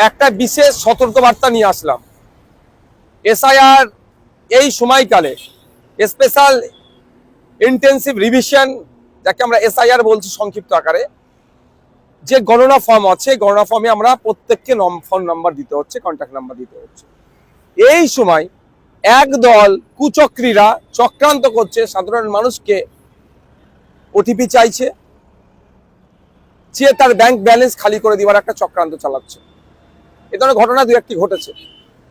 একটা বিশেষ সতর্কবার্তা নিয়ে আসলাম। এসআইআর এই সময়কালে স্পেশাল ইন্টেন্সিভ রিভিশন, যাকে আমরা এসআইআর বলছি সংক্ষিপ্ত আকারে, যে গণনা ফর্ম আছে, গণনা ফর্মে আমরা প্রত্যেককে ফোন নাম্বার দিতে হচ্ছে, কন্ট্যাক্ট নাম্বার দিতে হচ্ছে। এই সময় একদল কুচক্রীরা চক্রান্ত করছে, সাধারণ মানুষকে ওটিপি চাইছে, চেয়ে তার ব্যাংক ব্যালেন্স খালি করে দেওয়ার একটা চক্রান্ত চালাচ্ছে। এ ধরনের ঘটনা দু একটি ঘটেছে।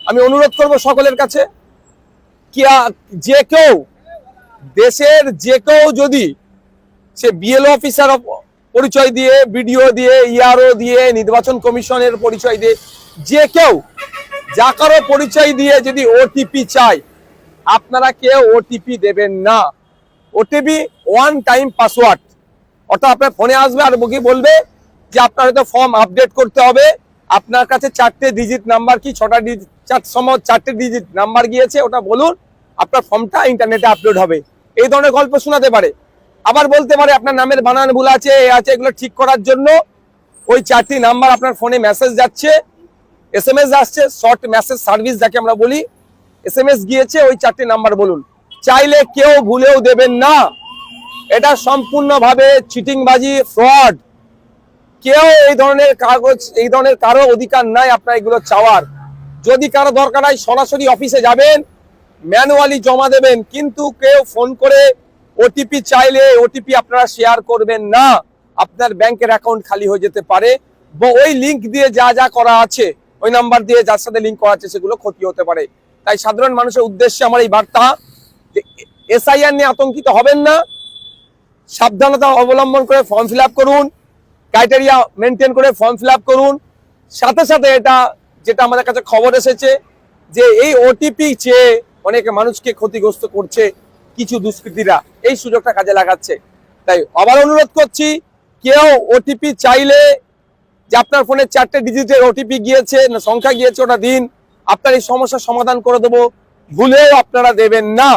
আমি অনুরোধ করব সকলের কাছে, যে কেউ দেশের যে কেউ যদি সে বিএলও অফিসার পরিচয় দিয়ে, বিডিও দিয়ে, ইআরও দিয়ে, নির্বাচন কমিশনের পরিচয় দিয়ে, যে কেউ যা কারো পরিচয় দিয়ে যদি ওটিপি চায়, আপনারা কেউ ওটিপি দেবেন না। ওটিপি ওয়ান টাইম পাসওয়ার্ড, অর্থাৎ আপনার ফোনে আসবে আর বলবে যে আপনার হয়তো ফর্ম আপডেট করতে হবে, আপনার কাছে 4টে ডিজিট নাম্বার কি 6টা ডিজিট 4টে ডিজিট নাম্বার গিয়েছে, ওটা বলুন, আপনার ফর্মটা ইন্টারনেটে আপলোড হবে। এই ধরনের গল্প শোনাতে পারে। আবার বলতে পারে আপনার নামের বানান ভুল আছে, এগুলো ঠিক করার জন্য ওই 4টি নাম্বার আপনার ফোনে মেসেজ যাচ্ছে, এসএমএস আসছে, শর্ট মেসেজ সার্ভিস যাকে আমরা বলি, এসএমএস গিয়েছে, ওই 4টি নাম্বার বলুন। চাইলে কেউ ভুলেও দেবেন না। এটা সম্পূর্ণভাবে চিটিংবাজি, ফ্রড। কেউ এই ধরনের কারো অধিকার নাই আপনার এগুলো চাওয়ার। যদি কারো দরকার হয় সরাসরি অফিসে যাবেন, ম্যানুয়ালি জমা দেবেন, কিন্তু কেউ ফোন করে ওটিপি চাইলে ওটিপি আপনারা শেয়ার করবেন না। আপনার ব্যাংকের অ্যাকাউন্ট খালি হয়ে যেতে পারে, বা ওই লিঙ্ক দিয়ে যা যা করা আছে, ওই নাম্বার দিয়ে যার সাথে লিঙ্ক করা আছে, সেগুলো ক্ষতি হতে পারে। তাই সাধারণ মানুষের উদ্দেশ্যে আমার এই বার্তা যে এসআইআর নিয়ে আতঙ্কিত হবেন না, সাবধানতা অবলম্বন করে ফর্ম ফিল আপ করুন, ক্রাইটেরিয়া মেনটেন করে ফর্ম ফিল আপ করুন। সাথে সাথে যেটা আমাদের কাছে খবর এসেছে যে এই ওটিপি চেয়ে অনেকে মানুষকে ক্ষতিগ্রস্ত করছে কিছু দুষ্কৃতীরা, এই সুযোগটা কাজে লাগাচ্ছে। তাই আবার অনুরোধ করছি, কেউ ওটিপি চাইলে, যে আপনার ফোনে 4টে ডিজিটের ওটিপি গিয়েছে না সংখ্যা গিয়েছে, ওটা দিন, আপনার এই সমস্যার সমাধান করে দেবো, ভুলেও আপনারা দেবেন না।